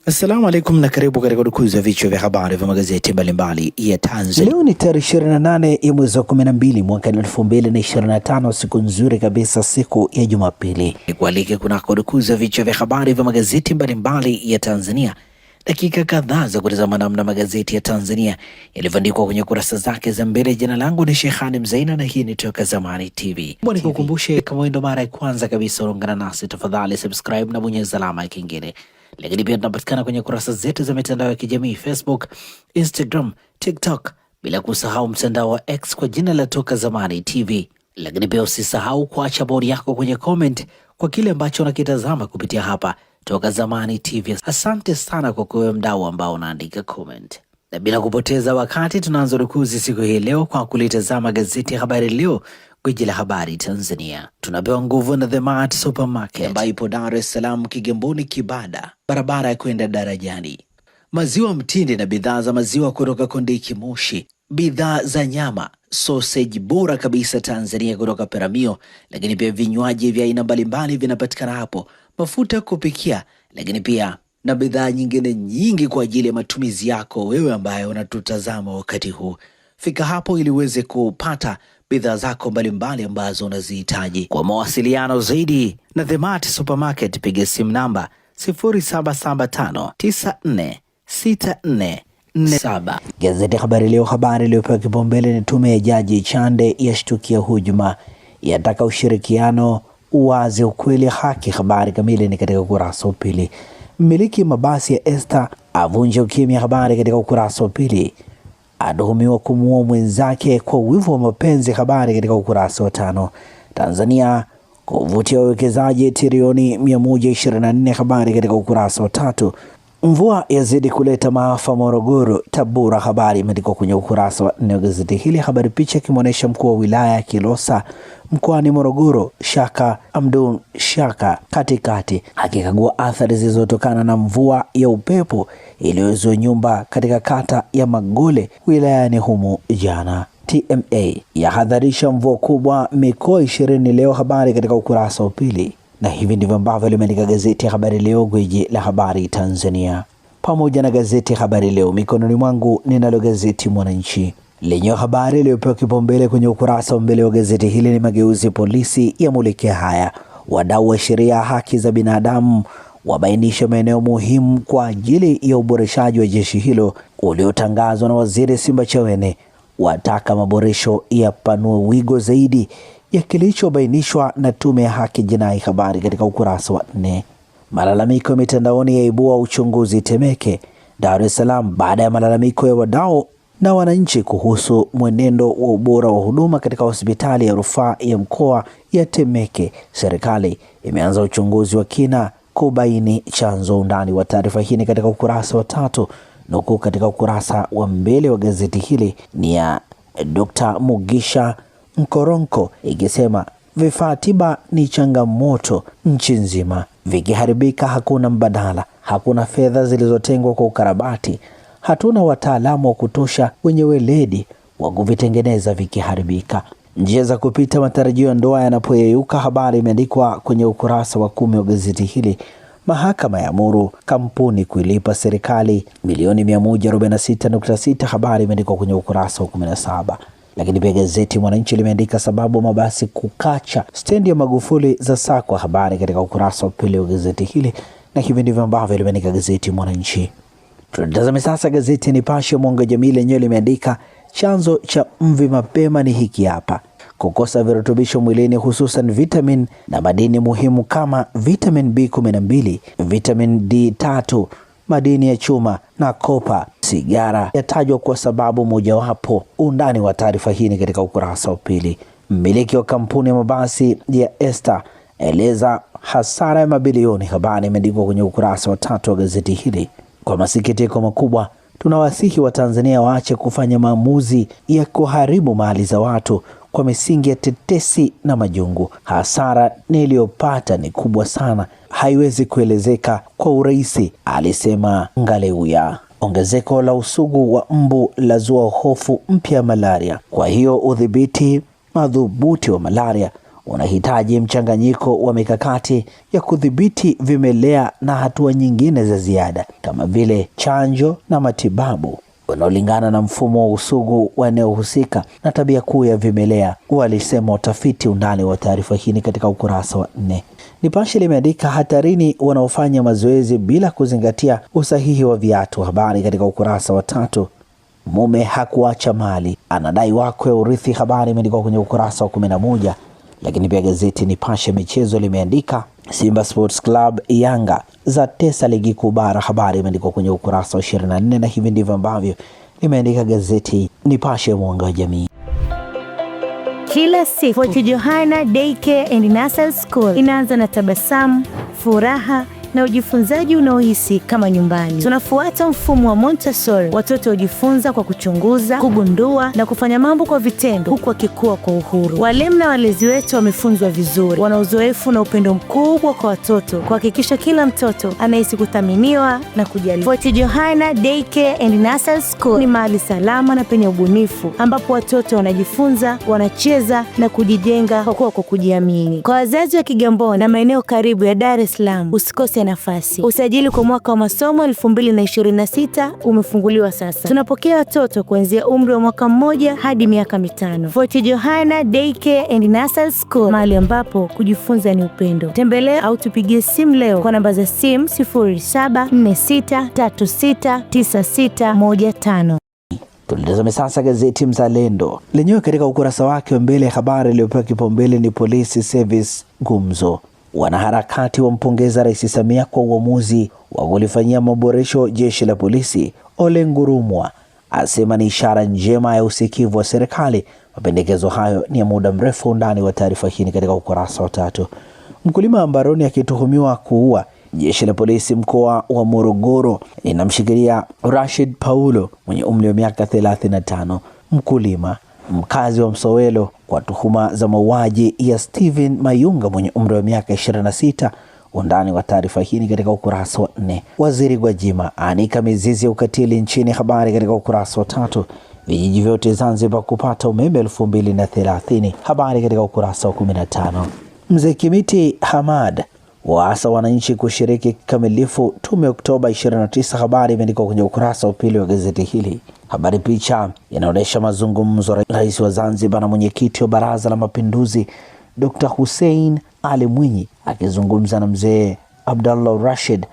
Assalamu alaikum na karibu katika udukuzi wa vichwa vya habari vya magazeti mbalimbali ya Tanzania. Leo ni tarehe 28 ya mwezi wa 12 mwaka 2025, siku nzuri kabisa, siku ya Jumapili. Nikualike kunako udukuzi wa vichwa vya habari vya magazeti mbalimbali ya Tanzania, dakika kadhaa za kutazama namna magazeti ya Tanzania yalivyoandikwa kwenye kurasa zake za mbele. Jina langu ni Sheikhani Mzaina na hii ni Toka Zamani TV. Nikukumbushe, kama ndo mara ya kwanza kabisa unaungana nasi, tafadhali subscribe na bonyeza alama ya kengele. Lakini pia tunapatikana kwenye kurasa zetu za mitandao ya kijamii Facebook, Instagram, TikTok, bila kusahau mtandao wa X kwa jina la Toka Zamani TV. Lakini pia usisahau kuacha bodi yako kwenye comment kwa kile ambacho unakitazama kupitia hapa Toka Zamani TV. Asante sana kwa kuwe mdau ambao unaandika comment. Na bila kupoteza wakati tunaanza rukuzi siku hii leo kwa kulitazama gazeti ya Habari Leo, gwiji la habari Tanzania. Tunapewa nguvu na The Mart Supermarket ambayo ipo Dar es Salaam, Kigamboni, Kibada, barabara ya kwenda darajani. Maziwa mtindi na bidhaa za maziwa kutoka Kondiki Moshi, bidhaa za nyama, sausage bora kabisa Tanzania kutoka Peramio, lakini pia vinywaji vya aina mbalimbali vinapatikana hapo, mafuta ya kupikia, lakini pia na bidhaa nyingine nyingi kwa ajili ya matumizi yako wewe ambaye unatutazama wakati huu. Fika hapo ili uweze kupata bidhaa zako mbalimbali ambazo unazihitaji. Kwa mawasiliano zaidi na The Mart Supermarket, piga simu namba 0775946447. Gazeti Habari Leo, habari iliyopewa kipaumbele ni tume ya Jaji Chande yashtukia hujuma, yataka ushirikiano, uwazi, ukweli, haki. Habari kamili ni katika ukurasa wa pili. Mmiliki mabasi ya Esta avunja ukimya, habari katika ukurasa wa pili. Atuhumiwa kumuua mwenzake kwa wivu wa mapenzi, habari katika ukurasa wa 5. Tanzania kuvutia wawekezaji trilioni 124, habari katika ukurasa wa 3. Mvua yazidi kuleta maafa Morogoro, Tabora, habari imeandikwa kwenye ukurasa wa 4 wa gazeti hili. Habari picha ikimwonyesha mkuu wa wilaya ya Kilosa mkoani Morogoro, Shaka Amdun Shaka katikati, akikagua athari zilizotokana na mvua ya upepo iliyozua nyumba katika kata ya Magole wilayani humo jana. TMA yahadharisha mvua kubwa mikoa 20 leo, habari katika ukurasa wa pili. Na hivi ndivyo ambavyo limeandika gazeti ya Habari Leo, gwiji la habari Tanzania. Pamoja na gazeti ya Habari Leo mikononi mwangu, ninalo gazeti Mwananchi lenye habari iliyopewa kipaumbele kwenye ukurasa wa mbele wa gazeti hili ni mageuzi polisi ya mulekea haya. Wadau wa sheria haki za binadamu wabainisha maeneo muhimu kwa ajili ya uboreshaji wa jeshi hilo uliotangazwa na Waziri Simbachawene. Wataka maboresho yapanue wigo zaidi ya kilichobainishwa na tume ya haki jinai, habari katika ukurasa wa 4. Malalamiko ya mitandaoni yaibua uchunguzi Temeke, Dar es Salaam, baada ya malalamiko ya wadau na wananchi kuhusu mwenendo wa ubora wa huduma katika hospitali ya rufaa ya mkoa ya Temeke. Serikali imeanza uchunguzi wa kina kubaini chanzo. Undani wa taarifa hii katika ukurasa wa 3. Nukuu katika ukurasa wa mbele wa gazeti hili ni ya Dr. Mugisha Nkoronko ikisema vifaa tiba ni changamoto nchi nzima, vikiharibika hakuna mbadala, hakuna fedha zilizotengwa kwa ukarabati, hatuna wataalamu wa kutosha wenye weledi wa kuvitengeneza vikiharibika, njia za kupita matarajio ya ndoa yanapoyeyuka. Habari imeandikwa kwenye ukurasa wa 10 wa gazeti hili. Mahakama ya amuru kampuni kuilipa serikali milioni 146.6, habari imeandikwa kwenye ukurasa wa 17. Lakini pia gazeti Mwananchi limeandika sababu mabasi kukacha stendi ya Magufuli za sakwa, habari katika ukurasa wa pili wa gazeti hili. Na hivi ndivyo ambavyo limeandika gazeti Mwananchi. Tunatazame sasa gazeti Nipashe Mwanga Jamii lenyewe limeandika chanzo cha mvi mapema ni hiki hapa: kukosa virutubisho mwilini, hususan vitamin na madini muhimu kama vitamin B12, vitamin D3, madini ya chuma na kopa. Sigara yatajwa kwa sababu mojawapo. Undani wa taarifa hii katika ukurasa wa pili. Mmiliki wa kampuni ya mabasi ya Esta eleza hasara ya mabilioni, habari imeandikwa kwenye ukurasa wa 3 wa gazeti hili. Kwa masikitiko makubwa, tunawasihi Watanzania waache kufanya maamuzi ya kuharibu mali za watu kwa misingi ya tetesi na majungu. Hasara niliyopata ni kubwa sana, haiwezi kuelezeka kwa urahisi, alisema Ngaleuya. Ongezeko la usugu wa mbu lazua hofu mpya ya malaria. Kwa hiyo udhibiti madhubuti wa malaria unahitaji mchanganyiko wa mikakati ya kudhibiti vimelea na hatua nyingine za ziada kama vile chanjo na matibabu unaolingana na mfumo wa usugu wa eneo husika na tabia kuu ya vimelea, walisema watafiti. Undani wa taarifa hii katika ukurasa wa 4. Nipashe limeandika hatarini wanaofanya mazoezi bila kuzingatia usahihi wa viatu, habari katika ukurasa wa 3. Mume hakuacha mali, anadai wakwe urithi, habari imeandikwa kwenye ukurasa wa 11. Lakini pia gazeti Nipashe michezo limeandika Simba Sports Club Yanga za tesa ligi kuu bara, habari imeandikwa kwenye ukurasa wa 24, na hivi ndivyo ambavyo limeandika gazeti Nipashe mwanga wa jamii. Kila siku Fort Johanna Daycare and Nursery School inaanza na tabasamu, furaha na ujifunzaji unaohisi kama nyumbani. Tunafuata mfumo wa Montessori. Watoto hujifunza kwa kuchunguza, kugundua na kufanya mambo kwa vitendo, huku wakikua kwa uhuru. Walimu na walezi wetu wamefunzwa vizuri, wana uzoefu na upendo mkubwa kwa watoto, kuhakikisha kila mtoto anahisi kuthaminiwa na kujali. Fort Johanna Daycare and Nursery School ni mahali salama na penye ubunifu, ambapo watoto wanajifunza, wanacheza na kujijenga kwa kujiamini. Kwa wazazi wa Kigamboni na maeneo karibu ya Dar es Salaam, usikose nafasi. Usajili kwa mwaka wa masomo 2026 umefunguliwa sasa. Tunapokea watoto kuanzia umri wa mwaka 1 hadi miaka 5. Fort Johanna Daycare and Nursery School, mahali ambapo kujifunza ni upendo. Tembelea au tupigie simu leo kwa namba za simu 0746369615. Tulitazame sasa gazeti Mzalendo lenyewe katika ukurasa wake wa mbele. Habari iliyopewa kipaumbele ni Police Service gumzo. Wanaharakati wampongeza Rais Samia kwa uamuzi wa kulifanyia maboresho jeshi la polisi. Ole Ngurumwa asema ni ishara njema ya usikivu wa serikali. Mapendekezo hayo ni ya muda mrefu. Undani wa taarifa hii katika ukurasa wa 3. Mkulima mbaroni akituhumiwa kuua. Jeshi la polisi mkoa wa Morogoro linamshikilia Rashid Paulo mwenye umri wa miaka 35, mkulima mkazi wa Msowelo, kwa tuhuma za mauaji ya Steven Mayunga mwenye umri wa miaka 26. Undani wa taarifa hii katika ukurasa wa 4. Waziri Gwajima anika mizizi ya ukatili nchini, habari katika ukurasa wa 3. Vijiji vyote Zanzibar kupata umeme 2030, habari katika ukurasa wa 15. Mzee Kimiti Hamad waasa wananchi kushiriki kikamilifu tume Oktoba 29, habari imeandikwa kwenye ukurasa wa 2 wa gazeti hili. Habari picha inaonyesha mazungumzo ya Rais wa Zanzibar na mwenyekiti wa Baraza la Mapinduzi Dr. Hussein Ali Mwinyi akizungumza na mzee Abdallah Rashid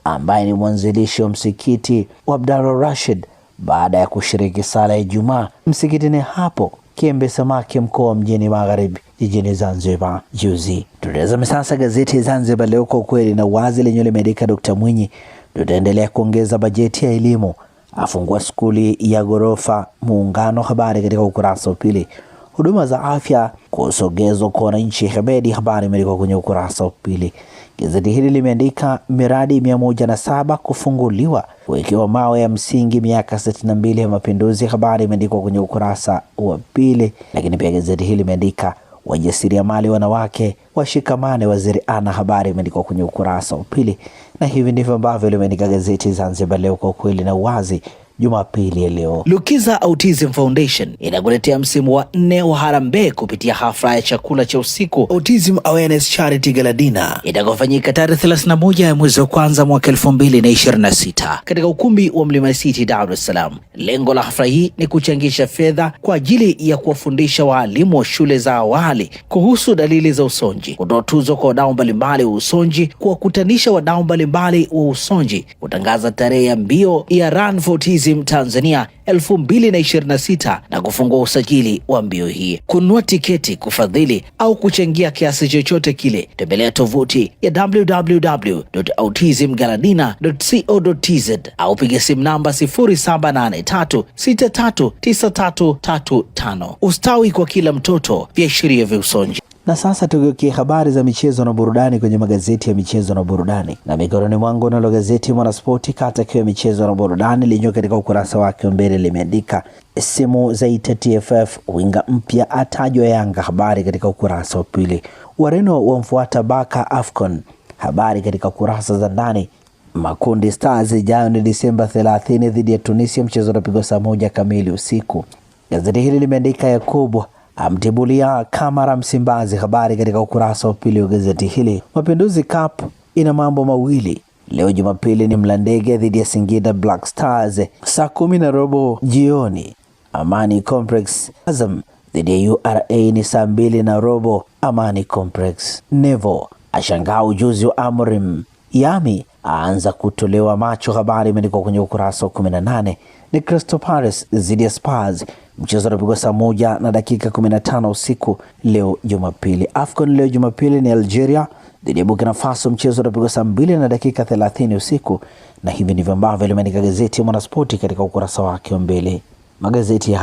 ambaye ni mwanzilishi wa msikiti wa Abdallah Rashid baada ya kushiriki sala ya Ijumaa msikitini hapo Kiembe Samaki, mkoa wa Mjini Magharibi, jijini Zanzibar juzi. Tutazame sasa gazeti Zanzibar Leo, kwa ukweli na uwazi, lenyewe limeandika Dr. Mwinyi tutaendelea kuongeza bajeti ya elimu, afungua skuli ya ghorofa Muungano, habari katika ukurasa wa 2. Huduma za afya kusogezwa kwa wananchi Hebedi, habari imeandikwa kwenye ukurasa wa 2. Gazeti hili limeandika miradi 107 kufunguliwa, kuwekewa mawe ya msingi miaka 62 ya mapinduzi, habari imeandikwa kwenye ukurasa wa 2. Lakini pia gazeti hili limeandika wajasiriamali wanawake washikamane, waziri ana, habari imeandikwa kwenye ukurasa wa 2. Na hivi ndivyo ambavyo limeandika gazeti Zanzibar Leo, kwa ukweli na uwazi, Jumapili ya leo. Lukiza Autism Foundation inakuletea msimu wa 4 wa harambee kupitia hafla ya chakula cha usiku Autism Awareness Charity Gala Dinner itakayofanyika tarehe 31 ya mwezi wa kwanza mwaka 2026 katika ukumbi wa Mlima City, Dar es Salaam. Lengo la hafla hii ni kuchangisha fedha kwa ajili ya kuwafundisha waalimu wa shule za awali kuhusu dalili za usonji, kutoa tuzo kwa wadau mbalimbali wa usonji, kuwakutanisha wadau mbalimbali wa usonji, kutangaza tarehe ya mbio ya Run for Autism Tanzania 2026 na kufungua usajili wa mbio hii. Kununua tiketi, kufadhili au kuchangia kiasi chochote kile, tembelea tovuti ya www.autismgaladina.co.tz au piga simu namba 0783639335. Ustawi kwa kila mtoto, viashiria vya usonji. Na sasa tugeukie habari za michezo na burudani kwenye magazeti ya michezo na burudani. Na mikononi mwangu nalo gazeti Mwanaspoti kata kwa michezo na burudani lenyewe katika ukurasa wake mbele limeandika simu za TFF, winga mpya atajwa Yanga, habari katika ukurasa wa 2. Wareno wamfuata Baka Afcon, habari katika kurasa za ndani. Makundi Stars ijayo ni Disemba 30 dhidi ya Tunisia, mchezo unapigwa saa 1 kamili usiku. Gazeti hili limeandika Yakubu amtibulia Kamara Msimbazi. Habari katika ukurasa wa pili wa gazeti hili. Mapinduzi Cup ina mambo mawili. Leo Jumapili ni Mlandege dhidi ya Singida Black Stars saa 10:15 jioni Amani Complex. Azam dhidi ya URA ni saa 2:15 Amani Complex. Nevo ashangaa ujuzi wa Amorim. Yami aanza kutolewa macho. Habari imeandikwa kwenye ukurasa wa 18. Ni Crystal Palace dhidi ya Spurs, mchezo unapigwa saa 1:15 usiku leo Jumapili. AFCON leo Jumapili ni Algeria dhidi ya Burkina Faso, mchezo unapigwa saa 2:30 usiku, na hivi ndivyo ambavyo limeandika gazeti ya Mwanaspoti katika ukurasa wake wa mbele. Magazeti ya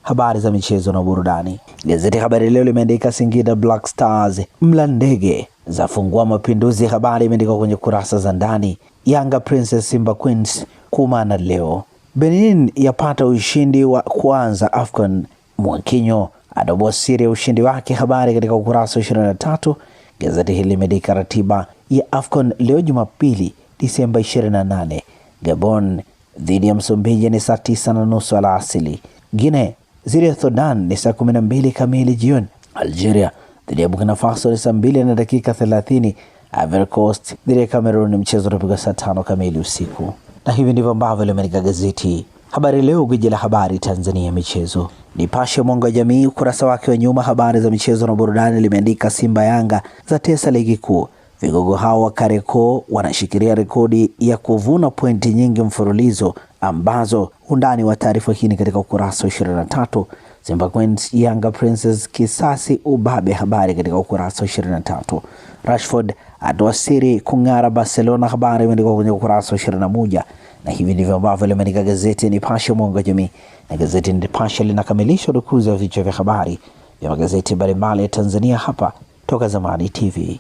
habari za michezo na burudani. Gazeti Habari Leo limeandika Singida Black Stars Mlandege zafungua mapinduzi. Habari imeandikwa kwenye kurasa za ndani. Yanga Princess Simba Queens kumana leo. Benin yapata ushindi wa kwanza AFCON. Mwakinyo adoboa siri ya ushindi wake. Habari katika ukurasa wa 23. Gazeti hili limeandika ratiba ya AFCON leo Jumapili Disemba 28. Gabon dhidi ya Msumbiji ni saa 9:30 alasiri. Guinea dhidi ya Sudan ni saa 12 kamili jioni. Algeria dhidi ya Burkina Faso ni saa 2:30. Ivory Coast dhidi ya Cameroon mchezo utapigwa saa 5 kamili usiku. Na hivi ndivyo ambavyo limeandika gazeti Habari Leo, gwiji la habari Tanzania michezo. Nipashe Mwanga wa Jamii ukurasa wake wa nyuma, habari za michezo na burudani, limeandika Simba Yanga za tesa ligi kuu. Vigogo hao wa Kariakoo wanashikilia rekodi ya kuvuna pointi nyingi mfululizo, ambazo undani wa taarifa hii katika ukurasa wa 23. Simba Queens Yanga Princess kisasi ubabe, habari katika ukurasa wa 23. Rashford atoa siri kung'ara Barcelona, habari imeandikwa kwenye ukurasa wa 21. Na hivi ndivyo ambavyo limeandika gazeti Nipashe Mwanga wa Jamii, na gazeti Nipashe linakamilisha udukuzi wa vichwa vya habari vya magazeti mbalimbali ya Tanzania hapa Toka Zamani TV.